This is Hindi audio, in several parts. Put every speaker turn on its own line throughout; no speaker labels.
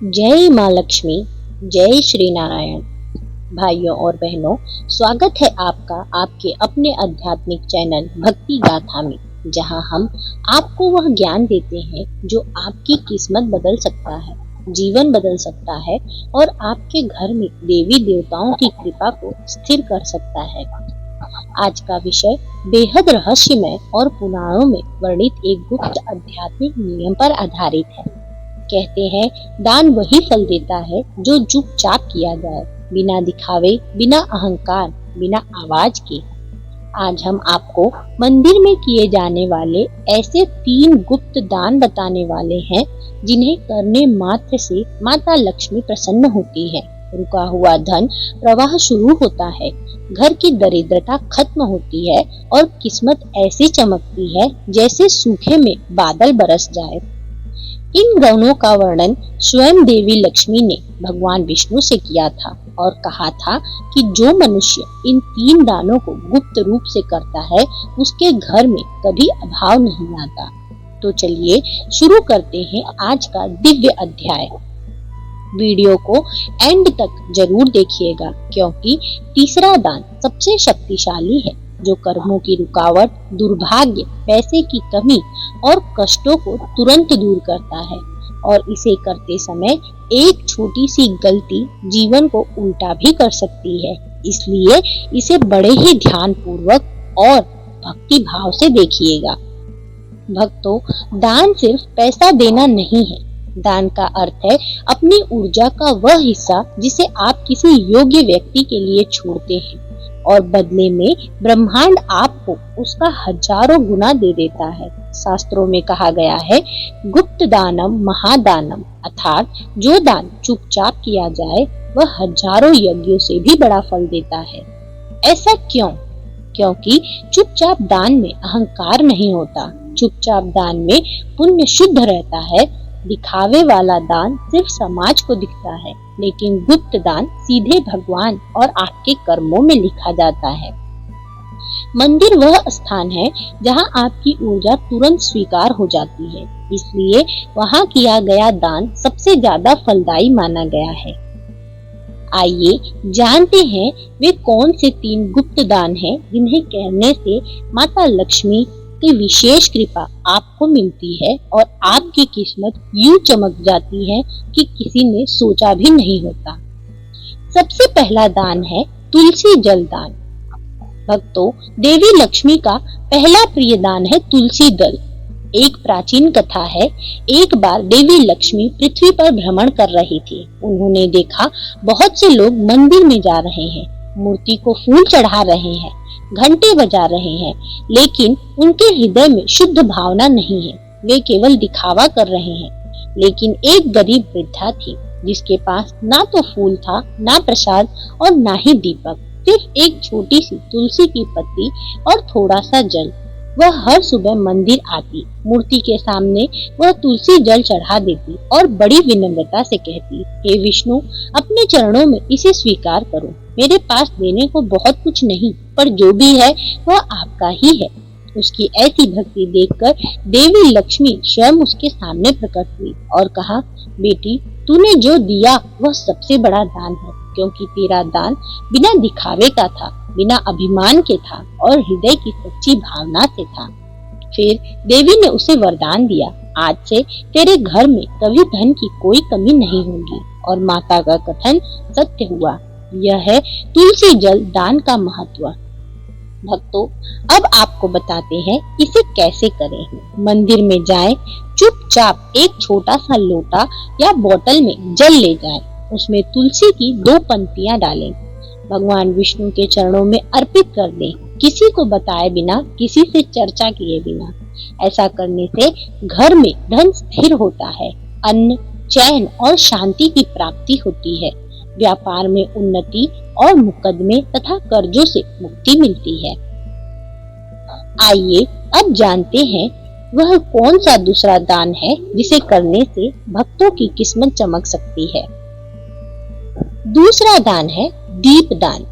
जय माँ लक्ष्मी, जय श्री नारायण। भाइयों और बहनों, स्वागत है आपका आपके अपने आध्यात्मिक चैनल भक्ति गाथा में, जहां हम आपको वह ज्ञान देते हैं जो आपकी किस्मत बदल सकता है, जीवन बदल सकता है और आपके घर में देवी देवताओं की कृपा को स्थिर कर सकता है। आज का विषय बेहद रहस्यमय और पुराणों में वर्णित एक गुप्त आध्यात्मिक नियम पर आधारित है। कहते हैं, दान वही फल देता है जो चुपचाप किया जाए, बिना दिखावे, बिना अहंकार, बिना आवाज के। आज हम आपको मंदिर में किए जाने वाले ऐसे 3 गुप्त दान बताने वाले हैं जिन्हें करने मात्र से माता लक्ष्मी प्रसन्न होती है, रुका हुआ धन प्रवाह शुरू होता है, घर की दरिद्रता खत्म होती है और किस्मत ऐसी चमकती है जैसे सूखे में बादल बरस जाए। इन गणों का वर्णन स्वयं देवी लक्ष्मी ने भगवान विष्णु से किया था और कहा था कि जो मनुष्य इन 3 दानों को गुप्त रूप से करता है, उसके घर में कभी अभाव नहीं आता। तो चलिए शुरू करते हैं आज का दिव्य अध्याय। वीडियो को एंड तक जरूर देखिएगा, क्योंकि तीसरा दान सबसे शक्तिशाली है, जो कर्मों की रुकावट, दुर्भाग्य, पैसे की कमी और कष्टों को तुरंत दूर करता है। और इसे करते समय एक छोटी सी गलती जीवन को उल्टा भी कर सकती है, इसलिए इसे बड़े ही ध्यान पूर्वक और भक्ति भाव से देखिएगा। भक्तों, दान सिर्फ पैसा देना नहीं है। दान का अर्थ है अपनी ऊर्जा का वह हिस्सा जिसे आप किसी योग्य व्यक्ति के लिए छोड़ते हैं और बदले में ब्रह्मांड आपको उसका हजारों गुना दे देता है। शास्त्रों में कहा गया है, गुप्त दानम महादानम, अर्थात जो दान चुपचाप किया जाए वह हजारों यज्ञों से भी बड़ा फल देता है। ऐसा क्यों? क्योंकि चुपचाप दान में अहंकार नहीं होता। चुपचाप दान में पुण्य शुद्ध रहता है। दिखावे वाला दान सिर्फ समाज को दिखता है, लेकिन गुप्त दान सीधे भगवान और आपके कर्मों में लिखा जाता है। मंदिर वह स्थान है जहां आपकी ऊर्जा तुरंत स्वीकार हो जाती है, इसलिए वहां किया गया दान सबसे ज्यादा फलदायी माना गया है। आइए जानते हैं वे कौन से 3 गुप्त दान हैं जिन्हें करने से माता लक्ष्मी की विशेष कृपा आपको मिलती है और आपकी किस्मत यूं चमक जाती है कि किसी ने सोचा भी नहीं होता। सबसे पहला दान है तुलसी जल दान। भक्तों, देवी लक्ष्मी का पहला प्रिय दान है तुलसी दल। एक प्राचीन कथा है, एक बार देवी लक्ष्मी पृथ्वी पर भ्रमण कर रही थी। उन्होंने देखा बहुत से लोग मंदिर में जा रहे हैं, मूर्ति को फूल चढ़ा रहे हैं, घंटे बजा रहे हैं, लेकिन उनके हृदय में शुद्ध भावना नहीं है। वे केवल दिखावा कर रहे हैं। लेकिन एक गरीब वृद्धा थी जिसके पास ना तो फूल था, ना प्रसाद और ना ही दीपक, सिर्फ एक छोटी सी तुलसी की पत्ती और थोड़ा सा जल। वह हर सुबह मंदिर आती, मूर्ति के सामने वह तुलसी जल चढ़ा देती और बड़ी विनम्रता से कहती, हे विष्णु, अपने चरणों में इसे स्वीकार करो। मेरे पास देने को बहुत कुछ नहीं, पर जो भी है वह आपका ही है। उसकी ऐसी भक्ति देखकर देवी लक्ष्मी स्वयं उसके सामने प्रकट हुई और कहा, बेटी, तूने जो दिया वह सबसे बड़ा दान है, क्योंकि तेरा दान बिना दिखावे का था, बिना अभिमान के था और हृदय की सच्ची भावना से था। फिर देवी ने उसे वरदान दिया, आज से तेरे घर में कभी धन की कोई कमी नहीं होगी। और माता का कथन सत्य हुआ। यह है तुलसी जल दान का महत्व। भक्तों, अब आपको बताते हैं इसे कैसे करें। मंदिर में जाएं, चुपचाप एक छोटा सा लोटा या बोतल में जल ले जाएं, उसमें तुलसी की 2 पंक्तियां डालें, भगवान विष्णु के चरणों में अर्पित कर दें, किसी को बताए बिना, किसी से चर्चा किए बिना। ऐसा करने से घर में धन स्थिर होता है, अन्न, चैन और शांति की प्राप्ति होती है, व्यापार में उन्नति और मुकदमे तथा कर्जों से मुक्ति मिलती है। आइए अब जानते हैं वह कौन सा दूसरा दान है जिसे करने से भक्तों की किस्मत चमक सकती है। दूसरा दान है दीप दान।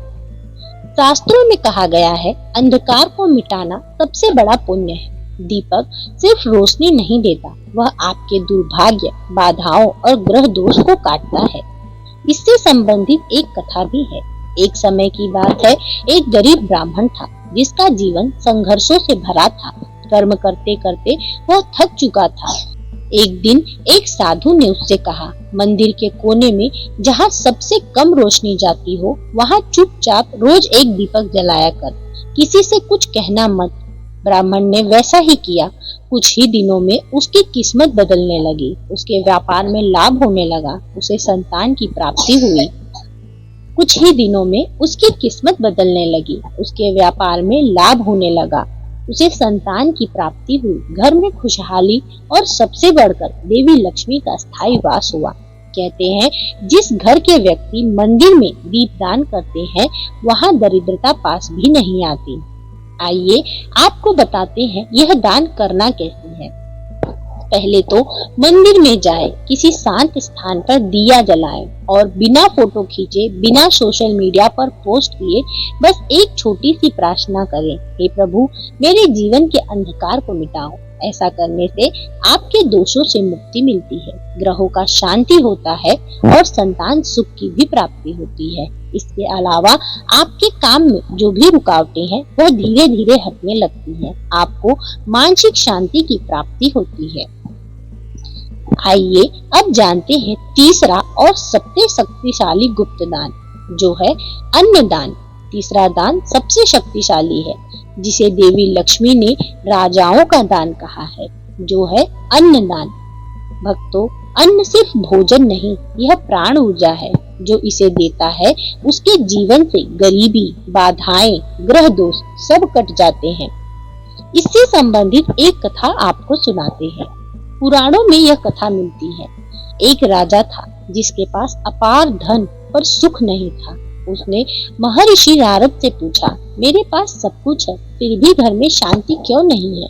शास्त्रों में कहा गया है, अंधकार को मिटाना सबसे बड़ा पुण्य है। दीपक सिर्फ रोशनी नहीं देता, वह आपके दुर्भाग्य, बाधाओं और ग्रह दोष को काटता है। इससे संबंधित एक कथा भी है। एक समय की बात है, एक गरीब ब्राह्मण था जिसका जीवन संघर्षों से भरा था। कर्म करते करते वह थक चुका था। एक दिन एक साधु ने उससे कहा, मंदिर के कोने में जहाँ सबसे कम रोशनी जाती हो, वहाँ चुपचाप रोज एक दीपक जलाया कर, किसी से कुछ कहना मत। ब्राह्मण ने वैसा ही किया। कुछ ही दिनों में उसकी किस्मत बदलने लगी। उसके व्यापार में लाभ होने लगा, उसे संतान की प्राप्ति हुई। कुछ ही दिनों में उसकी किस्मत बदलने लगी, उसके व्यापार में लाभ होने लगा, उसे संतान की प्राप्ति हुई। घर में खुशहाली और सबसे बढ़कर देवी लक्ष्मी का स्थायी वास हुआ। कहते हैं, जिस घर के व्यक्ति मंदिर में दीपदान करते हैं, वहाँ दरिद्रता पास भी नहीं आती। आइए आपको बताते हैं यह दान करना कैसे है। पहले तो मंदिर में जाए, किसी शांत स्थान पर दिया जलाएं और बिना फोटो खींचे, बिना सोशल मीडिया पर पोस्ट किए बस एक छोटी सी प्रार्थना करें, हे प्रभु मेरे जीवन के अंधकार को मिटाओ। ऐसा करने से आपके दोषों से मुक्ति मिलती है, ग्रहों का शांति होता है और संतान सुख की भी प्राप्ति होती है। इसके अलावा आपके काम में जो भी रुकावटें हैं वह धीरे धीरे हटने लगती हैं। आपको मानसिक शांति की प्राप्ति होती है। आइए अब जानते हैं तीसरा और सबसे शक्तिशाली गुप्त दान, जो है अन्नदान। तीसरा दान सबसे शक्तिशाली है, जिसे देवी लक्ष्मी ने राजाओं का दान कहा है, जो है अन्नदान। भक्तों, अन्न सिर्फ भोजन नहीं, यह प्राण ऊर्जा है। जो इसे देता है उसके जीवन से गरीबी, बाधाएं, ग्रह दोष सब कट जाते हैं। इससे संबंधित एक कथा आपको सुनाते हैं। पुराणों में यह कथा मिलती है। एक राजा था जिसके पास अपार धन पर सुख नहीं था। उसने महर्षि नारद से पूछा, मेरे पास सब कुछ है, फिर भी घर में शांति क्यों नहीं है?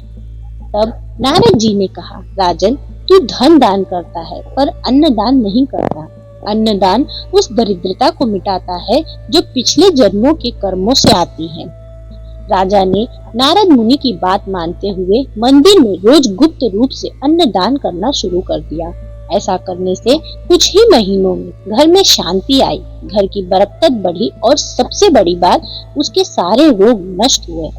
तब नारद जी ने कहा, राजन, तू धन दान करता है पर अन्न दान नहीं करता। अन्नदान उस दरिद्रता को मिटाता है जो पिछले जन्मों के कर्मों से आती है। राजा ने नारद मुनि की बात मानते हुए मंदिर में रोज गुप्त रूप से अन्नदान करना शुरू कर दिया। ऐसा करने से कुछ ही महीनों में घर में शांति आई, घर की बरकत बढ़ी और सबसे बड़ी बात, उसके सारे रोग नष्ट हुए।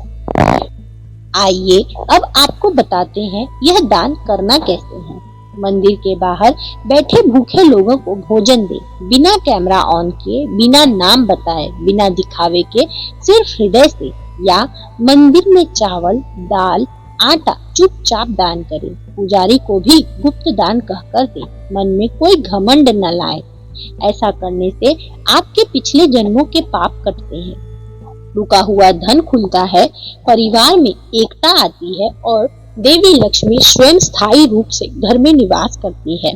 आइए अब आपको बताते हैं यह दान करना कैसे है। मंदिर के बाहर बैठे भूखे लोगों को भोजन दे, बिना कैमरा ऑन किए, बिना नाम बताए, बिना दिखावे के, सिर्फ हृदय से। या मंदिर में चावल, दाल, आटा चुपचाप दान करे। पुजारी को भी गुप्त दान कहकर दे, मन में कोई घमंड न लाए। ऐसा करने से आपके पिछले जन्मों के पाप कटते हैं, रुका हुआ धन खुलता है, परिवार में एकता आती है और देवी लक्ष्मी स्वयं स्थायी रूप से घर में निवास करती है।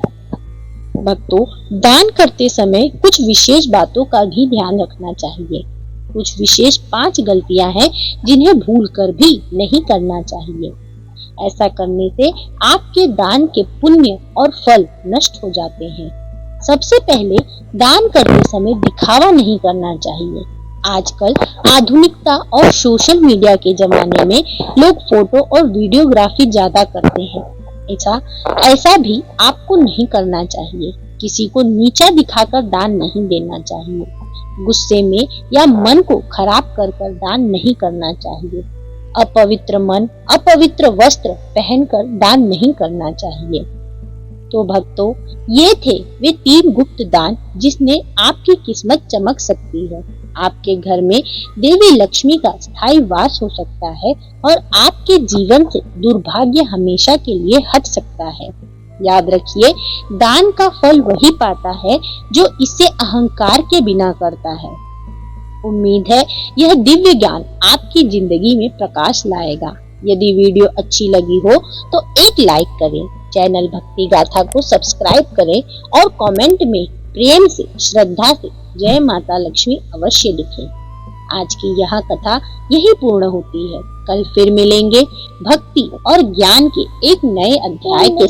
भक्तों, दान करते समय कुछ विशेष बातों का भी ध्यान रखना चाहिए। कुछ विशेष 5 गलतियां हैं जिन्हें भूलकर भी नहीं करना चाहिए। ऐसा करने से आपके दान के पुण्य और फल नष्ट हो जाते हैं। सबसे पहले दान करते समय दिखावा नहीं करना चाहिए। आजकल आधुनिकता और सोशल मीडिया के जमाने में लोग फोटो और वीडियोग्राफी ज्यादा करते हैं। ऐसा भी आपको नहीं करना चाहिए। किसी को नीचा दिखाकर दान नहीं देना चाहिए। गुस्से में या मन को खराब कर दान नहीं करना चाहिए। अपवित्र मन, अपवित्र वस्त्र पहनकर दान नहीं करना चाहिए। तो भक्तों, ये थे वे 3 गुप्त दान जिसने आपकी किस्मत चमक सकती है। आपके घर में देवी लक्ष्मी का स्थायी वास हो सकता है और आपके जीवन से दुर्भाग्य हमेशा के लिए हट सकता है। याद रखिए, दान का फल वही पाता है जो इसे अहंकार के बिना करता है। उम्मीद है यह दिव्य ज्ञान आपकी जिंदगी में प्रकाश लाएगा। यदि वीडियो अच्छी लगी हो तो एक लाइक करें, चैनल भक्ति गाथा को सब्सक्राइब करें और कमेंट में प्रेम से, श्रद्धा से जय माता लक्ष्मी अवश्य लिखें। आज की यह कथा यही पूर्ण होती है। कल फिर मिलेंगे भक्ति और ज्ञान के एक नए अध्याय के